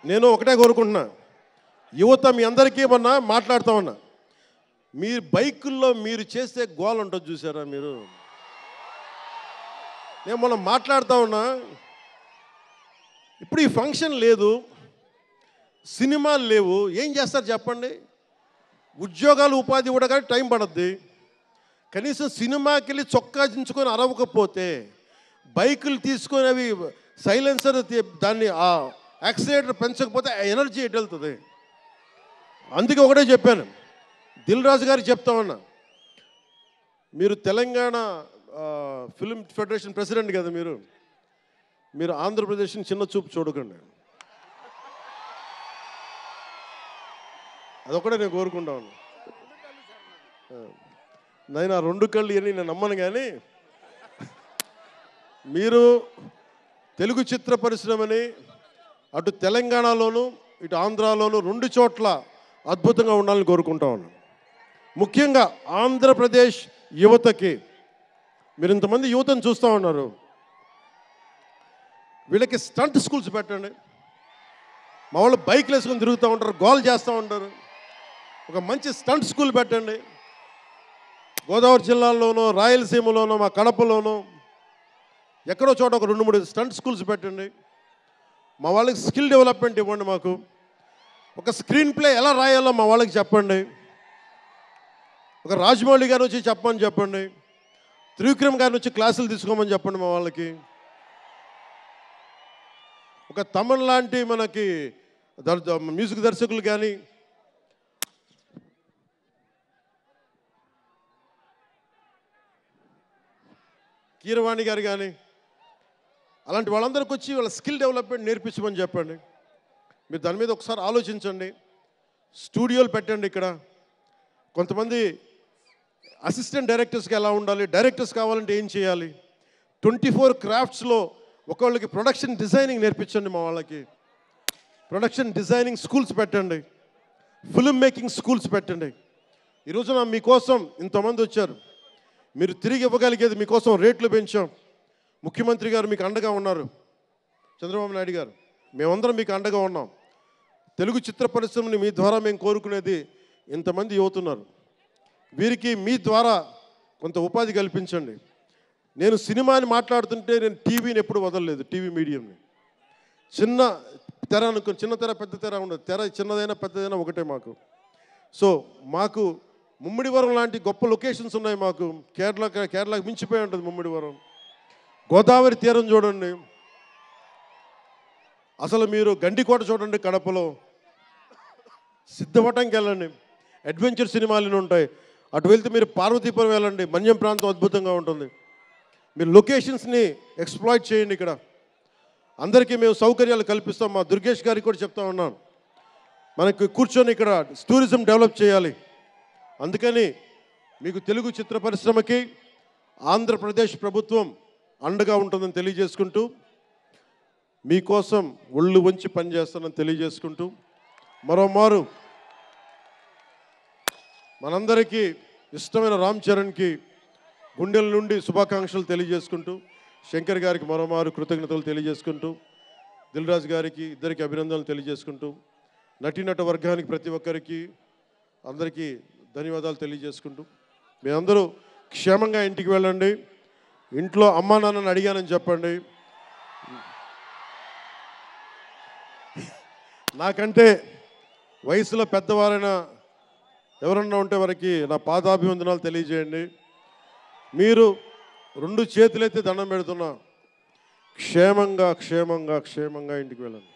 నేను ఒకటే కోరుకుంటున్నా, యువత మీ అందరికీ ఏమన్నా మాట్లాడుతూ ఉన్నా, మీరు బైకుల్లో మీరు చేసే గోల ఉంటుంది చూసారా మీరు. నేను మనం మాట్లాడుతూ ఉన్నా, ఇప్పుడు ఈ ఫంక్షన్ లేదు, సినిమాలు లేవు, ఏం చేస్తారు చెప్పండి. ఉద్యోగాలు ఉపాధి కూడా కానీ టైం పడుద్ది. కనీసం సినిమాకి వెళ్ళి చొక్కా దించుకొని అరవకపోతే, బైకులు తీసుకొని అవి సైలెన్సర్ దాన్ని ఆ యాక్సిలేటర్ పెంచకపోతే ఎనర్జీ ఎటు వెళ్తుంది. అందుకే ఒకటే చెప్పాను, దిల్ రాజు గారికి చెప్తా ఉన్నా, మీరు తెలంగాణ ఫిల్మ్ ఫెడరేషన్ ప్రెసిడెంట్ కదా, మీరు ఆంధ్రప్రదేశ్ని చిన్న చూపు చూడకండి. అదొకటే నేను కోరుకుంటా ఉన్నా. నేను ఆ రెండు కళ్ళు అని నేను నమ్మను, కానీ మీరు తెలుగు చిత్ర పరిశ్రమని అటు తెలంగాణలోను ఇటు ఆంధ్రాలోను రెండు చోట్ల అద్భుతంగా ఉండాలని కోరుకుంటా ఉన్నాను. ముఖ్యంగా ఆంధ్రప్రదేశ్ యువతకి, మీరు ఇంతమంది యువతను చూస్తూ ఉన్నారు, వీళ్ళకి స్టంట్ స్కూల్స్ పెట్టండి. మా వాళ్ళు బైక్లు వేసుకొని తిరుగుతూ ఉంటారు, గోల్ చేస్తూ ఉంటారు. ఒక మంచి స్టంట్ స్కూల్ పెట్టండి. గోదావరి జిల్లాలోనూ రాయలసీమలోనూ మా కడపలోనూ ఎక్కడో చోట ఒక 2-3 స్టంట్ స్కూల్స్ పెట్టండి. మా వాళ్ళకి స్కిల్ డెవలప్మెంట్ ఇవ్వండి. మాకు ఒక స్క్రీన్ ప్లే ఎలా రాయాలో మా వాళ్ళకి చెప్పండి. ఒక రాజమౌళి గారు వచ్చి చెప్పండి. త్రివిక్రమ్ గారిని వచ్చి క్లాసులు తీసుకోమని చెప్పండి మా వాళ్ళకి. ఒక తమన్ లాంటి మనకి మ్యూజిక్ దర్శకులు కానీ, కీరవాణి గారు కానీ, అలాంటి వాళ్ళందరికీ వచ్చి వాళ్ళ స్కిల్ డెవలప్మెంట్ నేర్పించమని చెప్పండి. మీరు దాని మీద ఒకసారి ఆలోచించండి. స్టూడియోలు పెట్టండి. ఇక్కడ కొంతమంది అసిస్టెంట్ డైరెక్టర్స్కి ఎలా ఉండాలి, డైరెక్టర్స్ కావాలంటే ఏం చేయాలి, 24 క్రాఫ్ట్స్లో ఒకళ్ళకి ప్రొడక్షన్ డిజైనింగ్ నేర్పించండి. మా వాళ్ళకి ప్రొడక్షన్ డిజైనింగ్ స్కూల్స్ పెట్టండి. ఫిల్మ్ మేకింగ్ స్కూల్స్ పెట్టండి. ఈరోజున మీకోసం ఇంతమంది వచ్చారు, మీరు తిరిగి ఇవ్వగలిగేది మీకోసం రేట్లు పెంచాం. ముఖ్యమంత్రి గారు మీకు అండగా ఉన్నారు, చంద్రబాబు నాయుడు గారు, మేమందరం మీకు అండగా ఉన్నాం. తెలుగు చిత్ర పరిశ్రమని మీ ద్వారా మేము కోరుకునేది, ఇంతమంది యువతున్నారు, వీరికి మీ ద్వారా కొంత ఉపాధి కల్పించండి. నేను సినిమాని మాట్లాడుతుంటే నేను టీవీని ఎప్పుడు వదలలేదు, టీవీ మీడియంని. చిన్న తెర అనుకుని, చిన్న తెర పెద్ద తెర ఉండదు, తెర చిన్నదైనా పెద్దదైనా ఒకటే మాకు. సో మాకు ముమ్మిడివరం లాంటి గొప్ప లొకేషన్స్ ఉన్నాయి. మాకు కేరళకి మించిపోయి ఉంటుంది ముమ్మిడివరం. గోదావరి తీరం చూడండి, అసలు మీరు గండికోట చూడండి కడపలో, సిద్ధవటంకి వెళ్ళండి, అడ్వెంచర్ సినిమాలు ఉంటాయి. అటు వెళ్తే మీరు పార్వతీపురం వెళ్ళండి, మన్యం ప్రాంతం అద్భుతంగా ఉంటుంది. మీరు లొకేషన్స్ని ఎక్స్ప్లాయిట్ చేయండి. ఇక్కడ అందరికీ మేము సౌకర్యాలు కల్పిస్తాం. మా దుర్గేష్ గారికి కూడా చెప్తా ఉన్నాను, మనకి కూర్చొని ఇక్కడ టూరిజం డెవలప్ చేయాలి. అందుకని మీకు తెలుగు చిత్ర పరిశ్రమకి ఆంధ్రప్రదేశ్ ప్రభుత్వం అండగా ఉంటుందని తెలియజేసుకుంటూ, మీకోసం ఒళ్ళు వంచి పనిచేస్తానని తెలియజేసుకుంటూ, మరోమారు మనందరికీ ఇష్టమైన రామ్ చరణ్కి గుండెల నుండి శుభాకాంక్షలు తెలియజేసుకుంటూ, శంకర్ గారికి మరోమారు కృతజ్ఞతలు తెలియజేసుకుంటూ, దిల్ రాజు గారికి ఇద్దరికి అభినందనలు తెలియజేసుకుంటూ, నటీనట వర్గానికి ప్రతి ఒక్కరికి అందరికీ ధన్యవాదాలు తెలియజేసుకుంటూ, మీ అందరూ క్షేమంగా ఇంటికి వెళ్ళండి. ఇంట్లో అమ్మా నాన్నని అడిగానని చెప్పండి. నాకంటే వయసులో పెద్దవారైన ఎవరన్నా ఉంటే వారికి నా పాదాభివందనాలు తెలియజేయండి. మీరు 2 చేతులైతే దండం పెడుతున్నా, క్షేమంగా ఇంటికి వెళ్ళండి.